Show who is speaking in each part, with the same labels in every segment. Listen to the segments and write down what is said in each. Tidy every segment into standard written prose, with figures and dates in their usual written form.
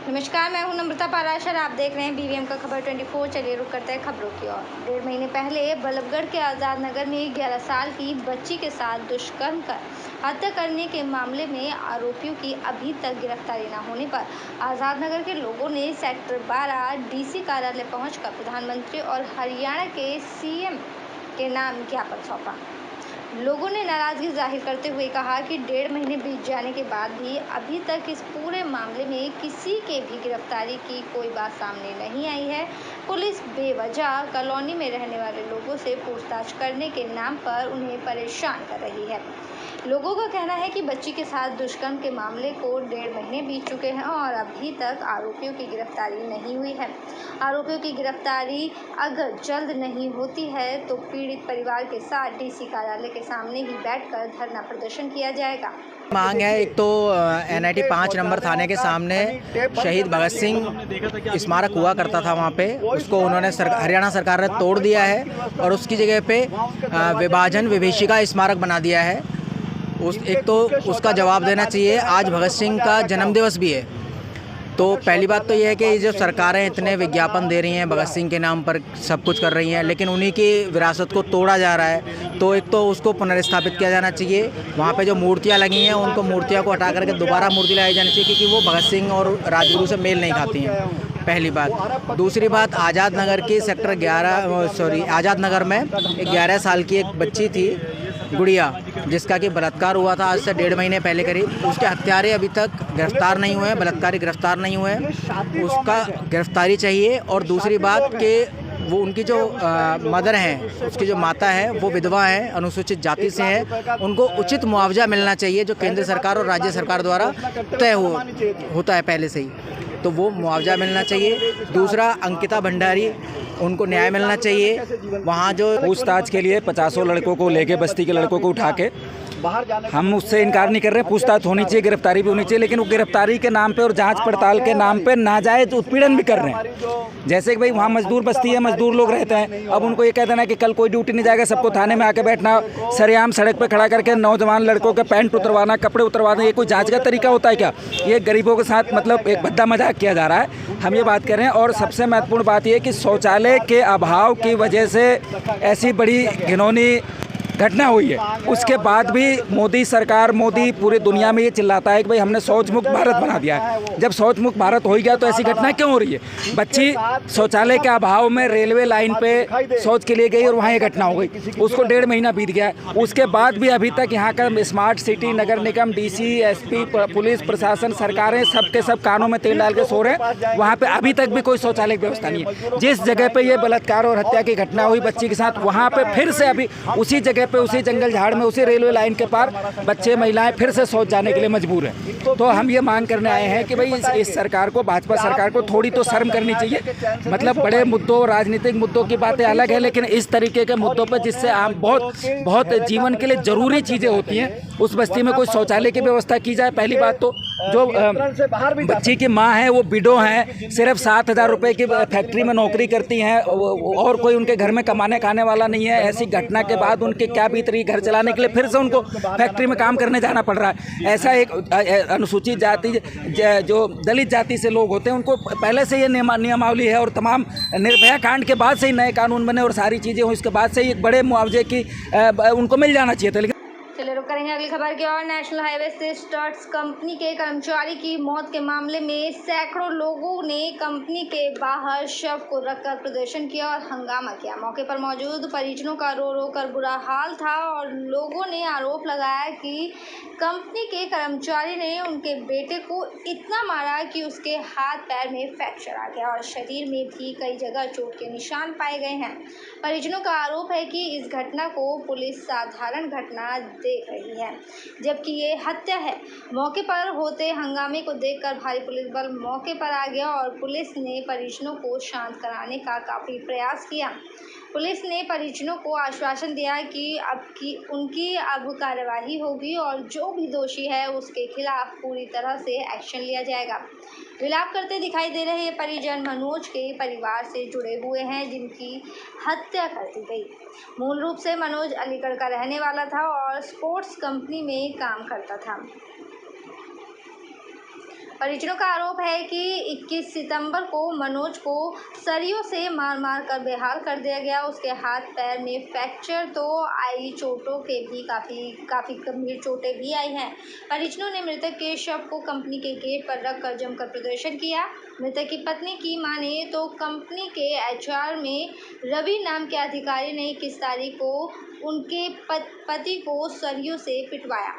Speaker 1: नमस्कार, मैं हूं नम्रता पाराशर। आप देख रहे हैं बीवीएम का खबर 24। चलिए रुक करते हैं खबरों की ओर। 1.5 महीने पहले बल्लभगढ़ के आज़ाद नगर में 11 साल की बच्ची के साथ दुष्कर्म कर हत्या करने के मामले में आरोपियों की अभी तक गिरफ्तारी न होने पर आज़ाद नगर के लोगों ने सेक्टर 12 डीसी कार्यालय पहुंचकर प्रधानमंत्री और हरियाणा के सीएम के नाम ज्ञापन सौंपा। लोगों ने नाराजगी जाहिर करते हुए कहा कि 1.5 महीने बीत जाने के बाद भी अभी तक इस पूरे मामले में किसी के भी गिरफ्तारी की कोई बात सामने नहीं आई है। पुलिस बेवजह कॉलोनी में रहने वाले लोगों से पूछताछ करने के नाम पर उन्हें परेशान कर रही है। लोगों का कहना है कि बच्ची के साथ दुष्कर्म के मामले को 1.5 महीने बीत चुके हैं और अभी तक आरोपियों की गिरफ्तारी नहीं हुई है। आरोपियों की गिरफ्तारी अगर जल्द नहीं होती है तो पीड़ित परिवार के साथ डीसी कार्यालय के सामने ही बैठकर धरना प्रदर्शन किया जाएगा।
Speaker 2: मांग है एक तो NIT 5 नंबर थाने के सामने शहीद भगत सिंह स्मारक हुआ करता था, वहाँ पे उसको उन्होंने हरियाणा सरकार ने तोड़ दिया है और उसकी जगह पे विभाजन विभीषिका स्मारक बना दिया है। एक तो उसका जवाब देना चाहिए। आज भगत सिंह का जन्मदिवस भी है, तो पहली बात तो यह है कि जो सरकारें इतने विज्ञापन दे रही हैं, भगत सिंह के नाम पर सब कुछ कर रही हैं, लेकिन उन्हीं की विरासत को तोड़ा जा रहा है। तो एक तो उसको पुनर्स्थापित किया जाना चाहिए। वहाँ पे जो मूर्तियाँ लगी हैं उनको मूर्तियों को हटा करके दोबारा मूर्ति लगाई जानी चाहिए, क्योंकि वो भगत सिंह और राजगुरु से मेल नहीं खाती हैं, पहली बात। दूसरी बात, आज़ाद नगर की आज़ाद नगर में 11 साल की एक बच्ची थी, गुड़िया, जिसका कि बलात्कार हुआ था आज से 1.5 महीने पहले करीब। उसके हत्यारे अभी तक गिरफ्तार नहीं हुए हैं, बलात्कारी गिरफ्तार नहीं हुए हैं, उसका गिरफ्तारी चाहिए। और दूसरी बात कि वो उनकी जो मदर हैं, उसकी जो माता है वो विधवा है, अनुसूचित जाति से है, उनको उचित मुआवजा मिलना चाहिए जो केंद्र सरकार और राज्य सरकार द्वारा तय होता है पहले से ही, तो वो मुआवजा मिलना चाहिए। दूसरा, अंकिता भंडारी, उनको न्याय मिलना चाहिए। वहाँ जो
Speaker 3: पूछताछ के लिए 50 लड़कों को लेके, बस्ती के लड़कों को उठा के, हम उससे इनकार नहीं कर रहे, पूछताछ होनी चाहिए, गिरफ्तारी भी होनी चाहिए, लेकिन वो गिरफ्तारी के नाम पे और जांच पड़ताल के नाम पे नाजायज उत्पीड़न भी कर रहे हैं। जैसे कि भाई वहाँ मजदूर बस्ती है, मजदूर लोग रहते हैं, अब उनको ये कह देना कि कल कोई ड्यूटी नहीं जाएगा, सबको थाने में आके बैठना, सरेआम सड़क पे खड़ा करके नौजवान लड़कों के पैंट उतरवाना, कपड़े उतरवाना, ये कोई जाँच का तरीका होता है क्या? ये गरीबों के साथ मतलब एक भद्दा मजाक किया जा रहा है, हम ये बात कर रहे हैं। और सबसे महत्वपूर्ण बात ये कि शौचालय के अभाव की वजह से ऐसी बड़ी घिनौनी घटना हुई है, उसके बाद भी मोदी सरकार, मोदी पूरी दुनिया में ये चिल्लाता है कि भाई हमने शौच मुक्त भारत बना दिया है। जब शौच मुक्त भारत हो गया तो ऐसी घटना क्यों हो रही है? बच्ची शौचालय के अभाव में रेलवे लाइन पे शौच के लिए गई और वहाँ ये घटना हो गई, उसको 1.5 महीना बीत गया। उसके बाद भी अभी तक यहाँ का स्मार्ट सिटी, नगर निगम, DC, SP, पुलिस प्रशासन, सरकारें सबके सब कानों में तेल डाल के सो रहे हैं। वहाँ पे अभी तक भी कोई शौचालय की व्यवस्था नहीं है। जिस जगह पे ये बलात्कार और हत्या की घटना हुई बच्ची के साथ, वहाँ पे फिर से अभी उसी जगह पे, उसी जंगल झाड़ में, उसी रेलवे लाइन के पार बच्चे महिलाएं फिर से शौच जाने के लिए मजबूर हैं। तो हम ये मांग करने आए हैं कि भाई इस सरकार को, भाजपा सरकार को थोड़ी तो शर्म करनी चाहिए। मतलब बड़े मुद्दों, राजनीतिक मुद्दों की बातें अलग है, लेकिन इस तरीके के मुद्दों पर जिससे आम बहुत जीवन के लिए जरूरी चीजें होती हैं, उस बस्ती में कोई शौचालय की व्यवस्था की जाए। पहली बात तो जो बच्ची की माँ है वो विडो हैं, सिर्फ 7,000 रुपये की फैक्ट्री में नौकरी करती हैं और कोई उनके घर में कमाने खाने वाला नहीं है। ऐसी घटना के बाद उनके क्या बीत रही, घर चलाने के लिए फिर से उनको फैक्ट्री में काम करने जाना पड़ रहा है। ऐसा एक अनुसूचित जाति, जो दलित जाति से लोग होते हैं, उनको पहले से ये नियमावली है और तमाम निर्भया कांड के बाद से ही नए कानून बने और सारी चीज़ें हुई, इसके बाद से ही एक बड़े मुआवजे की उनको मिल जाना चाहिए था। लेकिन
Speaker 1: चलिए रुक करेंगे अगली खबर की ओर। नेशनल हाईवे से स्टर्ट्स कंपनी के कर्मचारी की मौत के मामले में सैकड़ों लोगों ने कंपनी के बाहर शव को रखकर प्रदर्शन किया और हंगामा किया। मौके पर मौजूद परिजनों का रो रो कर बुरा हाल था और लोगों ने आरोप लगाया कि कंपनी के कर्मचारी ने उनके बेटे को इतना मारा कि उसके हाथ पैर में फ्रैक्चर आ गया और शरीर में भी कई जगह चोट के निशान पाए गए हैं। परिजनों का आरोप है कि इस घटना को पुलिस साधारण घटना देख रही है, जबकि ये हत्या है। मौके पर होते हंगामे को देखकर भारी पुलिस बल मौके पर आ गया और पुलिस ने परिजनों को शांत कराने का काफ़ी प्रयास किया। पुलिस ने परिजनों को आश्वासन दिया कि उनकी अब कार्यवाही होगी और जो भी दोषी है उसके खिलाफ पूरी तरह से एक्शन लिया जाएगा। विलाप करते दिखाई दे रहे परिजन मनोज के परिवार से जुड़े हुए हैं, जिनकी हत्या कर दी गई। मूल रूप से मनोज अलीगढ़ का रहने वाला था और स्पोर्ट्स कंपनी में काम करता था। परिजनों का आरोप है कि 21 सितंबर को मनोज को सरियों से मार मार कर बेहाल कर दिया गया। उसके हाथ पैर में फ्रैक्चर तो आई, चोटों के भी काफ़ी गंभीर चोटें भी आई हैं। परिजनों ने मृतक के शव को कंपनी के गेट पर रखकर जमकर प्रदर्शन किया। मृतक की पत्नी की माने तो कंपनी के HR में रवि नाम के अधिकारी ने 21 तारीख को उनके पति को सरियों से पिटवाया।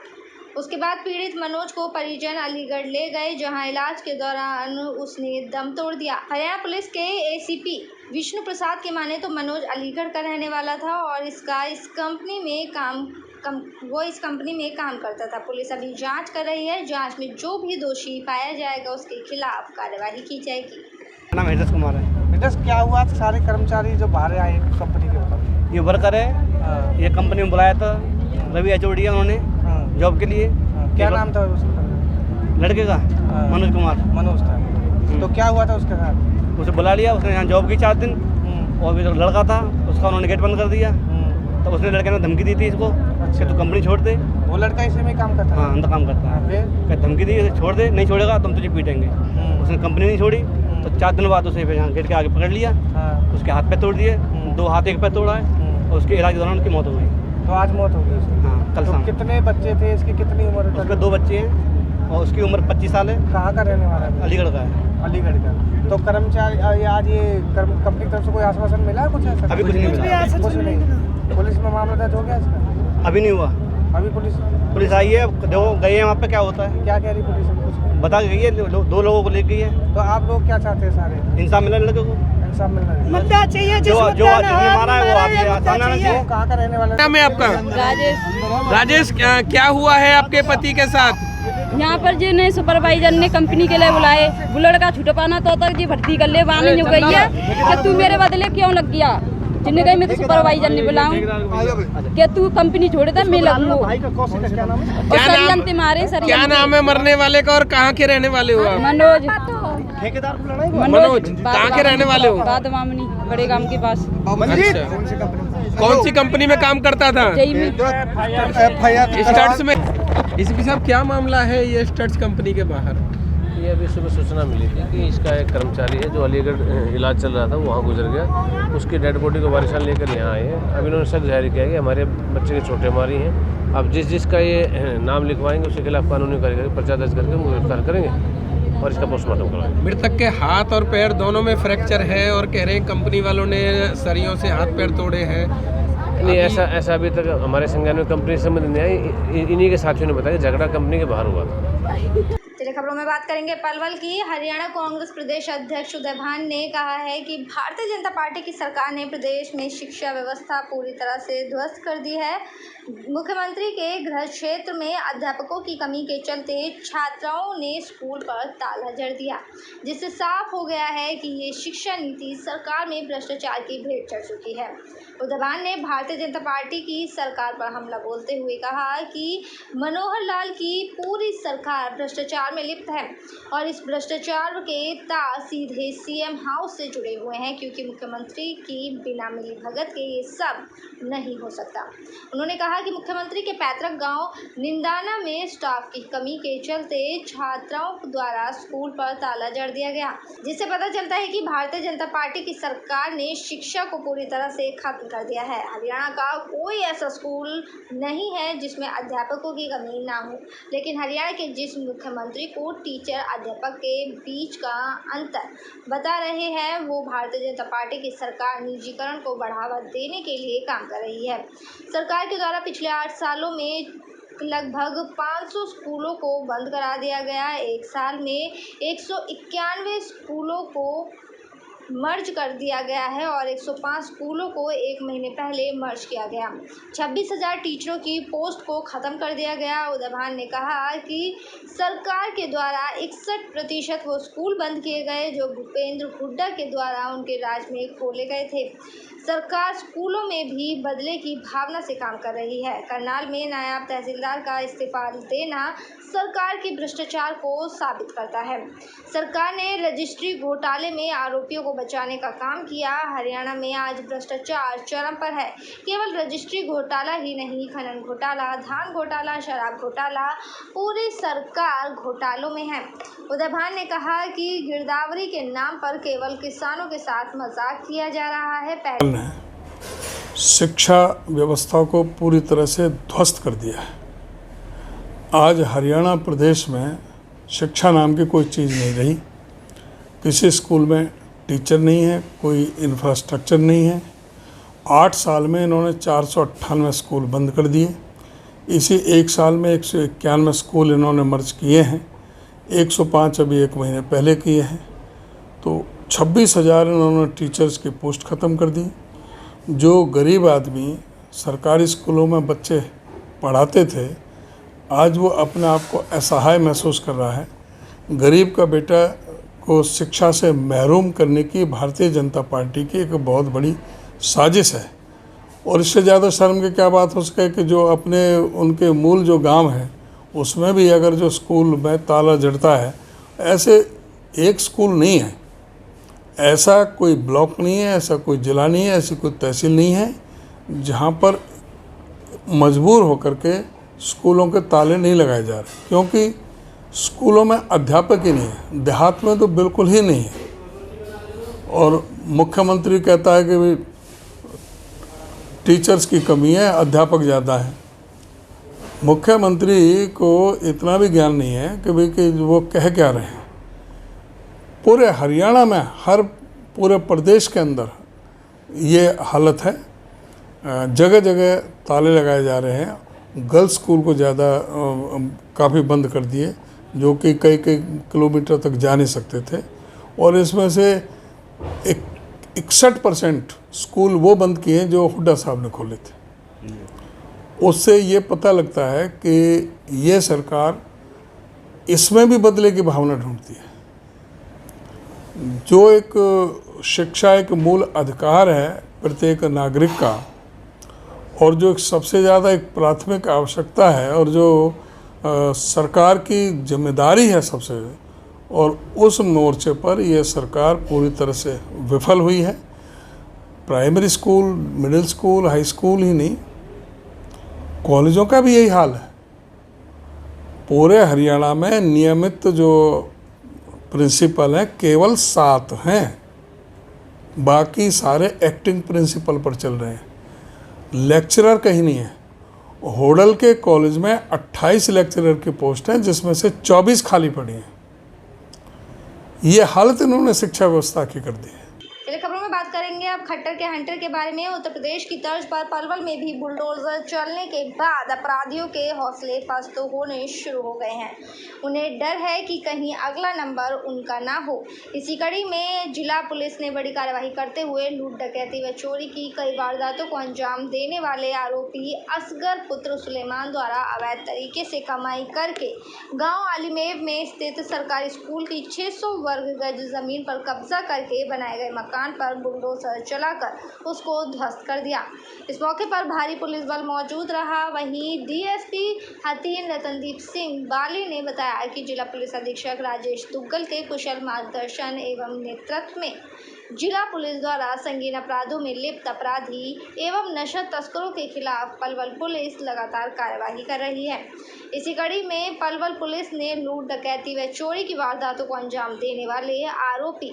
Speaker 1: उसके बाद पीड़ित मनोज को परिजन अलीगढ़ ले गए, जहां इलाज के दौरान उसने दम तोड़ दिया। हरियाणा पुलिस के ACP विष्णु प्रसाद की माने तो मनोज अलीगढ़ का रहने वाला था और इस कंपनी में काम करता था। पुलिस अभी जांच कर रही है। जांच में जो भी दोषी पाया जाएगा उसके खिलाफ कार्यवाही की जाएगी।
Speaker 4: नाम हृदय कुमार है।
Speaker 5: हृदय, क्या हुआ? सारे कर्मचारी जो बाहर आए कंपनी के ऊपर,
Speaker 4: ये वर्कर है, ये कंपनी में बुलाया था रवि HOD उन्होंने जॉब के लिए।
Speaker 5: क्या नाम था उसका?
Speaker 4: लड़के का मनोज कुमार।
Speaker 5: मनोज था। तो क्या हुआ था उसके साथ?
Speaker 4: उसे बुला लिया, उसने यहाँ जॉब की 4 दिन, और भी जो लड़का था उसका उन्होंने गेट बंद कर दिया। तो उसने लड़के ने धमकी दी थी इसको कि तू कंपनी छोड़ दे।
Speaker 5: वो लड़का इसी में काम करता है?
Speaker 4: हाँ, अंदर काम करता है। फिर धमकी दी, इसे छोड़ दे, नहीं छोड़ेगा तो हम तुझे पीटेंगे। उसने कंपनी नहीं छोड़ी, तो 4 दिन बाद उसे यहाँ गेट के आगे पकड़ लिया। उसके हाथ पैर तोड़ दिए, 2 हाथ 1 पैर तोड़ा है, और उसके इलाज के दौरान उनकी मौत हो गई।
Speaker 5: तो आज मौत हो गई?
Speaker 4: हाँ, कल शाम।
Speaker 5: कितने बच्चे थे इसकी? कितनी उम्र है?
Speaker 4: उसके 2 बच्चे हैं और उसकी उम्र 25 साल है।
Speaker 5: कहाँ का रहने वाला है?
Speaker 4: अलीगढ़ का है।
Speaker 5: अलीगढ़ का। तो कर्मचारी आज ये कंपनी की तरफ से कोई आश्वासन मिला है कुछ ऐसा?
Speaker 4: अभी कुछ नहीं मिला।
Speaker 5: कुछ नहीं। पुलिस में मामला दर्ज हो गया इसका?
Speaker 4: अभी नहीं हुआ।
Speaker 5: अभी पुलिस
Speaker 4: आई है, देखो गई है वहाँ पे, क्या होता है।
Speaker 5: क्या कह रही पुलिस? कुछ
Speaker 4: बता के गई है, 2 लोगों को ले गई है।
Speaker 5: तो आप लोग क्या चाहते हैं? सारे
Speaker 4: इंसाफ मिला लड़के को,
Speaker 5: इंसाफ मिलना है।
Speaker 6: मुद्दा चाहिए,
Speaker 4: जो जिसने मारा है वो आप सामने आना चाहिए।
Speaker 5: कहाँ का रहने वाला?
Speaker 6: नाम है आपका? राजेश। क्या हुआ है आपके पति के साथ?
Speaker 7: यहाँ पर जी ने सुपरवाइजर ने कंपनी के लिए बुलाए, वो लड़का छुट पाना तो जी भर्ती कर ले, वहाँ नहीं हो गई है कि तू मेरे बदले क्यों लग गया। जिन्हें कही मैं तो सुपरवाइजर ने बुलाऊं कि तू कंपनी छोड़ दे, मैं लगूंगा।
Speaker 6: क्या नाम है मरने वाले का और कहाँ के रहने वाले हो आप?
Speaker 7: मनोज।
Speaker 6: मनोज, कहाँ के रहने वाले हो?
Speaker 7: बादमामनी, बड़े गांव के पास।
Speaker 6: अच्छा, कौन सी कंपनी में काम करता था? स्टड्स में। इसके साथ क्या मामला है ये स्टड्स कंपनी के बाहर?
Speaker 8: ये अभी सुबह सूचना मिली थी कि इसका एक कर्मचारी है जो अलीगढ़ इलाज चल रहा था, वहाँ गुजर गया। उसकी डेड बॉडी को वारिसान लेकर यहाँ आए हैं। अब इन्होंने शक जाहिर किया कि हमारे बच्चे की चोटें मारी हैं। अब जिसका ये नाम लिखवाएंगे उसके खिलाफ कानूनी कार्रवाई पर्चा दर्ज करके उनको गिरफ्तार करेंगे और इसका पोस्टमार्टम करवाएंगे।
Speaker 6: मृतक के हाथ और पैर दोनों में फ्रैक्चर है और कह रहे हैं कंपनी वालों ने सरियों से हाथ पैर तोड़े हैं।
Speaker 8: नहीं, ऐसा अभी तक हमारे संज्ञान में कंपनी से संबंध नहीं आई। इन्हीं के साथियों ने बताया कि झगड़ा कंपनी के बाहर हुआ था।
Speaker 1: चलिए खबरों में बात करेंगे पलवल की। हरियाणा कांग्रेस प्रदेश अध्यक्ष उदय भान ने कहा है कि भारतीय जनता पार्टी की सरकार ने प्रदेश में शिक्षा व्यवस्था पूरी तरह से ध्वस्त कर दी है। मुख्यमंत्री के गृह क्षेत्र में अध्यापकों की कमी के चलते छात्राओं ने स्कूल पर ताला जड़ दिया, जिससे साफ हो गया है कि ये शिक्षा नीति सरकार में भ्रष्टाचार की भेंट चढ़ चुकी है। उदय भान ने भारतीय जनता पार्टी की सरकार पर हमला बोलते हुए कहा कि मनोहर लाल की पूरी सरकार भ्रष्टाचार में लिप्त है और इस भ्रष्टाचार के तार सीधे CM हाउस से जुड़े हुए हैं, क्योंकि मुख्यमंत्री की बिना मिली भगत के ये सब नहीं हो सकता। उन्होंने कहा कि मुख्यमंत्री के पैतृक गांव निंदाना में स्टाफ की कमी के चलते छात्राओं द्वारा स्कूल पर ताला जड़ दिया गया, जिससे पता चलता है कि भारतीय जनता पार्टी की सरकार ने शिक्षा को पूरी तरह से खत्म कर दिया है। हरियाणा का कोई ऐसा स्कूल नहीं है जिसमें अध्यापकों की कमी ना हो, लेकिन हरियाणा के जिस मुख्यमंत्री को टीचर अध्यापक के बीच का अंतर बता रहे हैं, वो भारतीय जनता पार्टी की सरकार निजीकरण को बढ़ावा देने के लिए काम कर रही है। सरकार के द्वारा पिछले 8 सालों में लगभग 500 स्कूलों को बंद करा दिया गया। एक साल में 191 स्कूलों को मर्ज कर दिया गया है और 105 स्कूलों को 1 महीने पहले मर्ज किया गया। 26,000 टीचरों की पोस्ट को ख़त्म कर दिया गया। उदय भान ने कहा कि सरकार के द्वारा 61% वो स्कूल बंद किए गए जो भूपेंद्र हुड्डा के द्वारा उनके राज में खोले गए थे। सरकार स्कूलों में भी बदले की भावना से काम कर रही है। करनाल में नायब तहसीलदार का इस्तीफा देना सरकार की भ्रष्टाचार को साबित करता है। सरकार ने रजिस्ट्री घोटाले में आरोपियों को बचाने का काम किया। हरियाणा में आज भ्रष्टाचार चरम पर है। केवल रजिस्ट्री घोटाला ही नहीं, खनन घोटाला, धान घोटाला, शराब घोटाला, पूरी सरकार घोटालों में है। उदय भान ने कहा कि गिरदावरी के नाम पर केवल किसानों के साथ मजाक किया जा रहा है।
Speaker 9: शिक्षा व्यवस्था को पूरी तरह से ध्वस्त कर दिया है। आज हरियाणा प्रदेश में शिक्षा नाम की कोई चीज़ नहीं रही। किसी स्कूल में टीचर नहीं है, कोई इंफ्रास्ट्रक्चर नहीं है। 8 साल में इन्होंने 498 स्कूल बंद कर दिए। इसी 1 साल में 191 स्कूल इन्होंने मर्ज किए हैं। 105 अभी 1 महीने पहले किए हैं। तो 26,000 इन्होंने टीचर्स की पोस्ट ख़त्म कर दी। जो गरीब आदमी सरकारी स्कूलों में बच्चे पढ़ाते थे, आज वो अपने आप को असहाय महसूस कर रहा है। गरीब का बेटा को शिक्षा से महरूम करने की भारतीय जनता पार्टी की एक बहुत बड़ी साजिश है। और इससे ज़्यादा शर्म की क्या बात हो सके कि जो अपने उनके मूल जो गांव है उसमें भी अगर जो स्कूल में ताला जड़ता है, ऐसे एक स्कूल नहीं है, ऐसा कोई ब्लॉक नहीं है, ऐसा कोई जिला नहीं है, ऐसी कोई तहसील नहीं है जहां पर मजबूर होकर के स्कूलों के ताले नहीं लगाए जा रहे, क्योंकि स्कूलों में अध्यापक ही नहीं है। देहात में तो बिल्कुल ही नहीं है। और मुख्यमंत्री कहता है कि भाई टीचर्स की कमी है, अध्यापक ज़्यादा है। मुख्यमंत्री को इतना भी ज्ञान नहीं है कि भाई कि वो कह क्या रहे हैं। पूरे हरियाणा में, हर पूरे प्रदेश के अंदर ये हालत है। जगह जगह ताले लगाए जा रहे हैं। गर्ल्स स्कूल को ज़्यादा काफ़ी बंद कर दिए, जो कि कई किलोमीटर तक जा नहीं सकते थे। और इसमें से 61% स्कूल वो बंद किए जो हुड्डा साहब ने खोले थे। उससे ये पता लगता है कि ये सरकार इसमें भी बदले की भावना ढूंढती है। जो एक शिक्षा एक मूल अधिकार है प्रत्येक नागरिक का, और जो सबसे ज़्यादा एक प्राथमिक आवश्यकता है, और जो सरकार की जिम्मेदारी है सबसे, और उस मोर्चे पर यह सरकार पूरी तरह से विफल हुई है। Primary school, middle school, high school ही नहीं, कॉलेजों का भी यही हाल है। पूरे हरियाणा में नियमित जो प्रिंसिपल हैं केवल 7 हैं, बाकी सारे एक्टिंग प्रिंसिपल पर चल रहे हैं। लेक्चरर कहीं नहीं है। होडल के कॉलेज में 28 लेक्चरर की पोस्ट हैं, जिसमें से 24 खाली पड़ी हैं। ये हालत इन्होंने शिक्षा व्यवस्था की कर दी है।
Speaker 1: चलिए खबरों में बात करेंगे अब खट्टर के हंटर के बारे में। उत्तर प्रदेश की तर्ज पर पलवल में भी बुलडोजर चलने के बाद अपराधियों के हौसले पस्त होने शुरू हो गए हैं। उन्हें डर है कि कहीं अगला नंबर उनका ना हो। इसी कड़ी में जिला पुलिस ने बड़ी कार्रवाई करते हुए लूट, डकैती व चोरी की कई वारदातों को अंजाम देने वाले आरोपी असगर पुत्र सुलेमान द्वारा अवैध तरीके से कमाई करके गाँव अलीमेव में स्थित सरकारी स्कूल की 600 वर्ग गज जमीन पर कब्जा करके बनाए गए मकान पर बुलडोजर चलाकर उसको ध्वस्त कर दिया। इस मौके पर भारी पुलिस बल मौजूद रहा। वहीं डीएसपी हथीन रतनदीप सिंह बाली ने बताया कि जिला पुलिस अधीक्षक राजेश दुग्गल के कुशल मार्गदर्शन एवं नेतृत्व में जिला पुलिस द्वारा संगीन अपराधों में लिप्त अपराधी एवं नशा तस्करों के खिलाफ पलवल पुलिस लगातार कार्यवाही कर रही है। इसी कड़ी में पलवल पुलिस ने लूट, डकैती व चोरी की वारदातों को अंजाम देने वाले आरोपी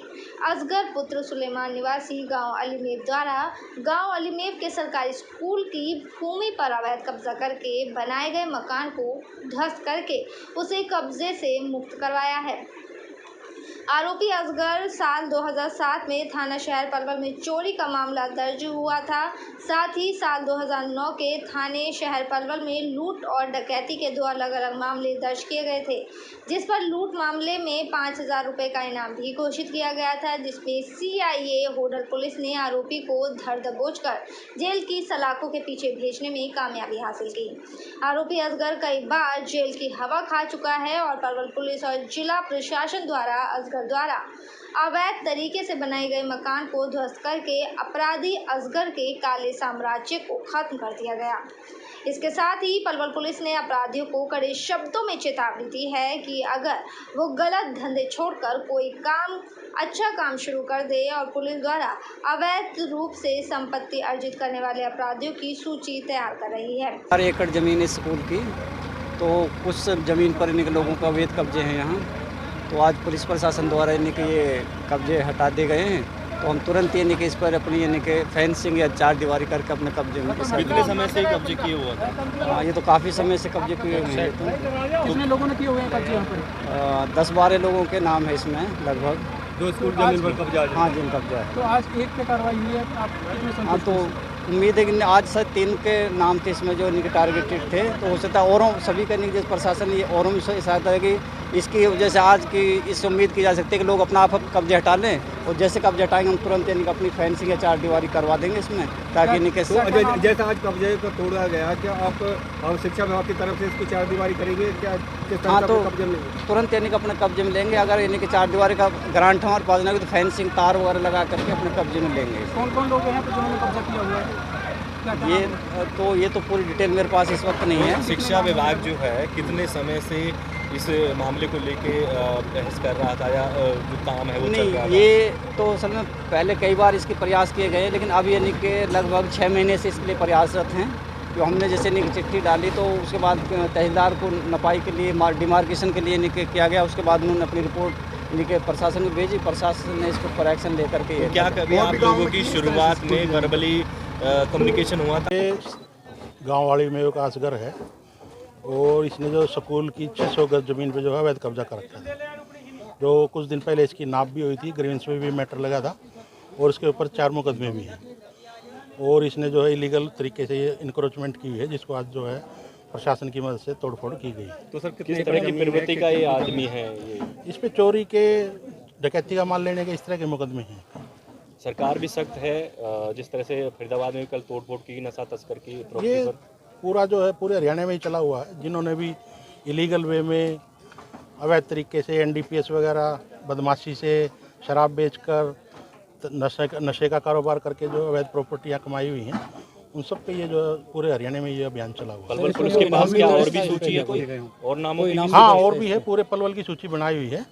Speaker 1: असगर पुत्र सुलेमान निवासी गांव अलीमेव द्वारा गांव अलीमेव के सरकारी स्कूल की भूमि पर अवैध कब्जा करके बनाए गए मकान को ध्वस्त करके उसे कब्जे से मुक्त करवाया है। आरोपी असगर साल 2007 में थाना शहर पलवल में चोरी का मामला दर्ज हुआ था। साथ ही साल 2009 के थाने शहर पलवल में लूट और डकैती के 2 अलग अलग मामले दर्ज किए गए थे, जिस पर लूट मामले में 5,000 रुपये का इनाम भी घोषित किया गया था, जिसमें सीआईए होडल पुलिस ने आरोपी को धर दबोच कर जेल की सलाखों के पीछे भेजने में कामयाबी हासिल की। आरोपी असगर कई बार जेल की हवा खा चुका है और पलवल पुलिस और जिला प्रशासन द्वारा असगर द्वारा अवैध तरीके से बनाए गए मकान को ध्वस्त करके अपराधी असगर के काले साम्राज्य को खत्म कर दिया गया। इसके साथ ही पलवल पुलिस ने अपराधियों को कड़े शब्दों में चेतावनी दी है कि अगर वो गलत धंधे छोड़कर कोई अच्छा काम शुरू कर दे और पुलिस द्वारा अवैध रूप से संपत्ति अर्जित करने वाले अपराधियों की सूची तैयार कर रही है।
Speaker 10: 4 एकड़ जमीन है स्कूल की, तो कुछ जमीन पर इनके लोगों का अवैध कब्जे हैं यहाँ। तो आज पुलिस प्रशासन द्वारा इनके ये कब्जे हटा दिए गए हैं, तो हम तुरंत यानी कि इस पर अपनी यानी कि फेंसिंग या 4 दीवारी करके अपने कब्जे में।
Speaker 11: कितने समय से कब्जे किए हुआ था?
Speaker 10: हाँ, ये तो काफ़ी समय से कब्जे किए हुए हैं।
Speaker 5: कितने लोगों ने किए हुए हैं कब्जे यहाँ पर?
Speaker 10: 10-12 लोगों के नाम है इसमें लगभग।
Speaker 11: जो स्कूल जमीन पर कब्जा है?
Speaker 10: हाँ जी, कब्जा है।
Speaker 5: तो आज एक पे कार्रवाई हुई है, आप कितने संतुष्ट?
Speaker 10: हाँ, तो उम्मीद है कि आज से 3 के नाम थे इसमें जो इनके टारगेटेड थे, तो हो सकता है औरों सभी का जैसे प्रशासन ये औरों में सहायता है कि इसकी वजह से आज की इस उम्मीद की जा सकती है कि लोग अपना आप कब्जे हटा लें, और जैसे कब्जे हटाएंगे हम तुरंत यानी अपनी फेंसिंग या 4 दीवारी करवा देंगे इसमें, ताकि इनके
Speaker 11: जैसा आज कब्जे को तोड़ा गया, क्या आप शिक्षा विभाग की तरफ से इसको 4 दीवारी करेंगे क्या?
Speaker 10: हाँ, तो तुरंत यानी कि अपने कब्जे में लेंगे। अगर यानी कि 4 दीवारी का ग्रांट हमारे पास नहीं तो फेंसिंग तार वगैरह लगा करके अपने कब्जे में लेंगे।
Speaker 5: कौन कौन लोग हैं जिन्होंने कब्जा किया हुआ है?
Speaker 10: ये तो पूरी डिटेल मेरे पास इस वक्त नहीं है।
Speaker 11: शिक्षा विभाग जो है कितने समय से इस मामले को लेके बहस कर रहा था या जो काम है वो चल रहा था?
Speaker 10: ये तो असल में पहले कई बार इसके प्रयास किए गए, लेकिन अब यानी कि लगभग 6 महीने से इसके लिए प्रयासरत हैं। जो हमने जैसे यानी चिट्ठी डाली तो उसके बाद तहसीलदार को नपाई के लिए डिमार्केशन के लिए यानी किया गया। उसके बाद उन्होंने अपनी रिपोर्ट यानी कि प्रशासन में भेजी, प्रशासन ने इसको पर एक्शन लेकर के।
Speaker 11: तो क्या कभी आप लोगों की शुरुआत में वर्बली कम्युनिकेशन हुआ था?
Speaker 12: गाँव वाली में एक असगर है और इसने जो स्कूल की 600 गज ज़मीन पे जो है अवैध कब्जा कर रखा है। जो कुछ दिन पहले इसकी नाप भी हुई थी, ग्रीवेंस में भी मैटर लगा था और इसके ऊपर 4 मुकदमे भी हैं। और इसने जो है इलीगल तरीके से ये इंक्रोचमेंट की हुई है, जिसको आज जो है प्रशासन की मदद से तोड़फोड़ की गई।
Speaker 11: तो सर किस तरह की प्रवृत्ति का ये आदमी है?
Speaker 12: इस पे चोरी के, डकैती का माल लेने के, इस तरह के मुकदमे हैं।
Speaker 11: सरकार भी सख्त है, जिस तरह से फरीदाबाद में कल तोड़फोड़ की, नशा तस्कर की,
Speaker 12: ये पूरा जो है पूरे हरियाणा में ही चला हुआ है। जिन्होंने भी इलीगल वे में अवैध तरीके से NDPS वगैरह, बदमाशी से, शराब बेचकर, नशे का कारोबार करके जो अवैध प्रॉपर्टियाँ कमाई हुई हैं, उन सब पे ये जो पूरे हरियाणा में ये अभियान चला हुआ है।
Speaker 11: पलवल पुलिस के पास क्या और भी सूची है कोई और नामों की?
Speaker 12: हाँ, और भी है, पूरे पलवल की सूची बनाई हुई है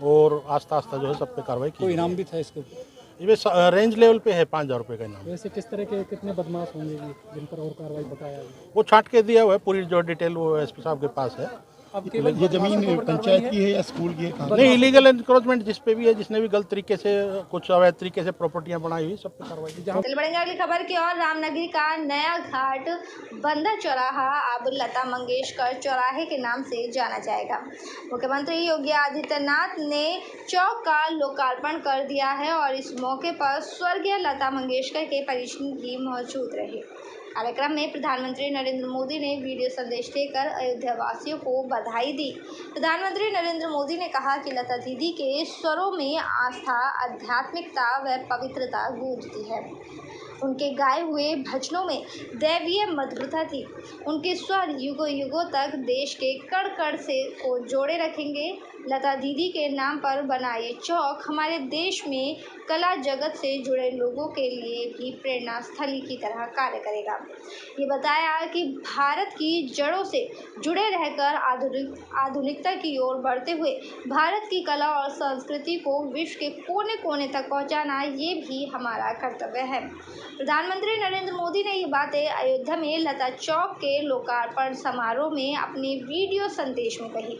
Speaker 12: और आस्ता आस्ता जो है सब पे कार्रवाई की।
Speaker 5: कोई इनाम भी था इसको?
Speaker 12: ये रेंज लेवल पे है 5000 रुपये का इनाम।
Speaker 5: वैसे किस तरह के कितने बदमाश होंगे जिन पर और कार्रवाई बताया?
Speaker 12: वो छांट के दिया हुआ है, पूरी जो डिटेल वो SP साहब के पास है।
Speaker 5: अब केवल ये जमीन पंचायत की है या स्कूल की है?
Speaker 12: नहीं, इलीगल एनक्रोचमेंट जिस पे भी है, जिसने भी गलत तरीके से कुछ अवैध तरीके से प्रॉपर्टियां बनाई हुई, सब पे कार्रवाई।
Speaker 1: चल बढ़ेंगे अगली खबर की और। रामनगरी का नया घाट बंदर चौराहा अब लता मंगेशकर चौराहे के नाम से जाना जाएगा। मुख्यमंत्री योगी आदित्यनाथ ने चौक का लोकार्पण कर दिया है और इस मौके पर स्वर्गीय लता मंगेशकर के परिजन भी मौजूद रहे। कार्यक्रम में प्रधानमंत्री नरेंद्र मोदी ने वीडियो संदेश देकर अयोध्या वासियों को बधाई दी। प्रधानमंत्री नरेंद्र मोदी ने कहा कि लता दीदी के स्वरों में आस्था, आध्यात्मिकता व पवित्रता गूंजती है। उनके गाए हुए भजनों में दैवीय मधुरता थी। उनके स्वर युगों युगों तक देश के कण कण से को जोड़े रखेंगे। लता दीदी के नाम पर बना ये चौक हमारे देश में कला जगत से जुड़े लोगों के लिए भी प्रेरणा स्थली की तरह कार्य करेगा। ये बताया कि भारत की जड़ों से जुड़े रहकर आधुनिकता की ओर बढ़ते हुए भारत की कला और संस्कृति को विश्व के कोने कोने तक पहुंचाना ये भी हमारा कर्तव्य है। प्रधानमंत्री नरेंद्र मोदी ने ये बातें अयोध्या में लता चौक के लोकार्पण समारोह में अपने वीडियो संदेश में कही।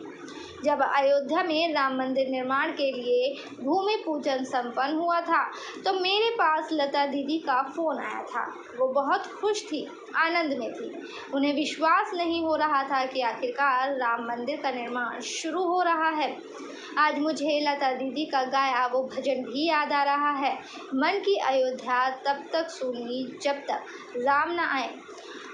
Speaker 1: जब अयोध्या में राम मंदिर निर्माण के लिए भूमि पूजन संपन्न हुआ था तो मेरे पास लता दीदी का फ़ोन आया था। वो बहुत खुश थी, आनंद में थी। उन्हें विश्वास नहीं हो रहा था कि आखिरकार राम मंदिर का निर्माण शुरू हो रहा है। आज मुझे लता दीदी का गाया वो भजन भी याद आ रहा है, मन की अयोध्या तब तक सुनी जब तक राम न आए।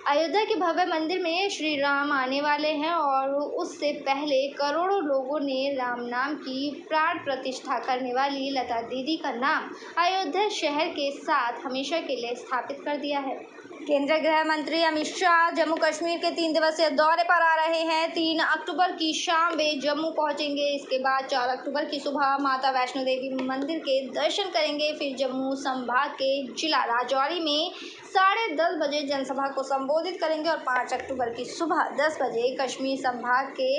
Speaker 1: अयोध्या के भव्य मंदिर में श्री राम आने वाले हैं और उससे पहले करोड़ों लोगों ने राम नाम की प्राण प्रतिष्ठा करने वाली लता दीदी का नाम अयोध्या शहर के साथ हमेशा के लिए स्थापित कर दिया है। केंद्रीय गृह मंत्री अमित शाह जम्मू कश्मीर के 3 दिवसीय दौरे पर आ रहे हैं। 3 अक्टूबर की शाम वे जम्मू पहुंचेंगे। इसके बाद 4 अक्टूबर की सुबह माता वैष्णो देवी मंदिर के दर्शन करेंगे। फिर जम्मू संभाग के जिला राजौरी में 10:30 बजे जनसभा को संबोधित करेंगे और 5 अक्टूबर की सुबह 10 बजे कश्मीर संभाग के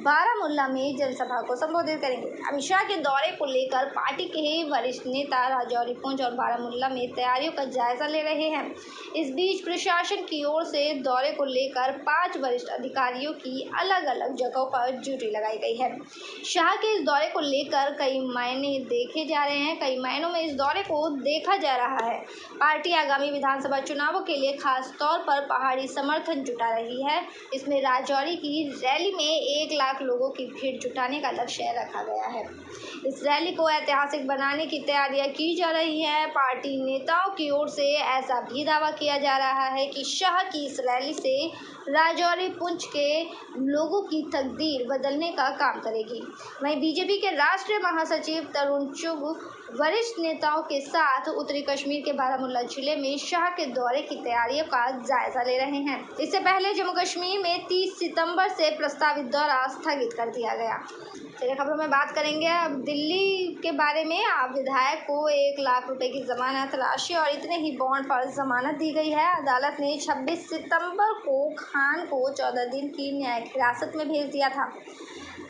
Speaker 1: बारामुल्ला में जनसभा को संबोधित करेंगे। अमित शाह के दौरे को लेकर पार्टी के वरिष्ठ नेता राजौरी, पुंछ और बारामुल्ला में तैयारियों का जायजा ले रहे हैं। इस बीच प्रशासन की ओर से दौरे को लेकर 5 वरिष्ठ अधिकारियों की अलग-अलग जगहों पर ड्यूटी लगाई गई है। शाह के इस दौरे को लेकर कई मायने देखे जा रहे हैं। कई मायनों में इस दौरे को देखा जा रहा है। पार्टी आगामी विधानसभा चुनावों के लिए खास तौर पर पहाड़ी समर्थन जुटा रही है। इसमें राजौरी की रैली में 1 लाख लोगों की भीड़ जुटाने का लक्ष्य रखा गया है। इस रैली को ऐतिहासिक बनाने की तैयारियां की जा रही हैं। पार्टी नेताओं की ओर से ऐसा भी दावा किया जा रहा है कि शाह की इस रैली से राजौरी पुंछ के लोगों की तकदीर बदलने का काम करेगी। वहीं बीजेपी के राष्ट्रीय महासचिव तरुण चुग वरिष्ठ नेताओं के साथ उत्तरी कश्मीर के बारामुल्ला जिले में शाह के दौरे की तैयारियों का जायजा ले रहे हैं। इससे पहले जम्मू कश्मीर में 30 सितंबर से प्रस्तावित दौरा स्थगित कर दिया गया। चलिए खबरों में बात करेंगे अब दिल्ली के बारे में। आप विधायक को 1 लाख रुपए की जमानत राशि और इतने ही बॉन्ड पर जमानत दी गई है। अदालत ने 26 सितंबर को खान को 14 दिन की न्यायिक हिरासत में भेज दिया था।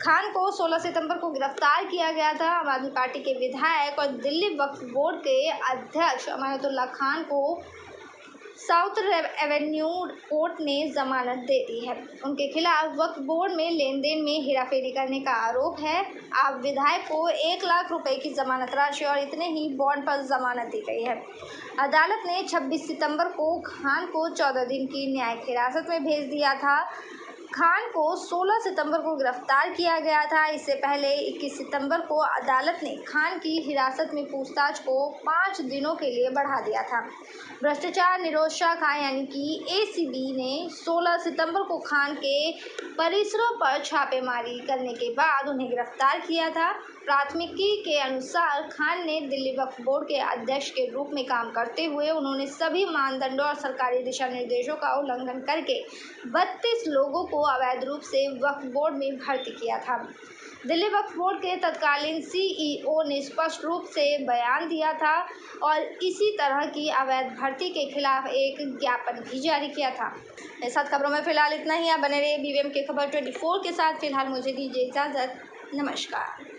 Speaker 1: खान को 16 सितंबर को गिरफ्तार किया गया था। आम आदमी पार्टी के विधायक और दिल्ली वक्फ बोर्ड के अध्यक्ष अमानतुल्लाह खान को साउथ एवेन्यू कोर्ट ने जमानत दे दी है। उनके खिलाफ वक्फ बोर्ड में लेन देन में हेराफेरी करने का आरोप है। अब विधायक को 1 लाख रुपए की जमानत राशि और इतने ही बॉन्ड पर जमानत दी गई है। अदालत ने 26 सितंबर को खान को 14 दिन की न्यायिक हिरासत में भेज दिया था। खान को 16 सितंबर को गिरफ्तार किया गया था। इससे पहले 21 सितंबर को अदालत ने खान की हिरासत में पूछताछ को 5 दिनों के लिए बढ़ा दिया था। भ्रष्टाचार निरोध शाखा यानी कि ACB ने 16 सितंबर को खान के परिसरों पर छापेमारी करने के बाद उन्हें गिरफ्तार किया था। प्राथमिकी के अनुसार खान ने दिल्ली वक्फ बोर्ड के अध्यक्ष के रूप में काम करते हुए उन्होंने सभी मानदंडों और सरकारी दिशा निर्देशों का उल्लंघन करके 32 लोगों को अवैध रूप से वक्फ बोर्ड में भर्ती किया था। दिल्ली वक्फ बोर्ड के तत्कालीन CEO ने स्पष्ट रूप से बयान दिया था और इसी तरह की अवैध भर्ती के खिलाफ एक ज्ञापन भी जारी किया था। मेरे साथ खबरों में फिलहाल इतना ही। आप बने रहिए BVM के खबर 24 के साथ। फिलहाल मुझे दीजिए इजाज़त। नमस्कार।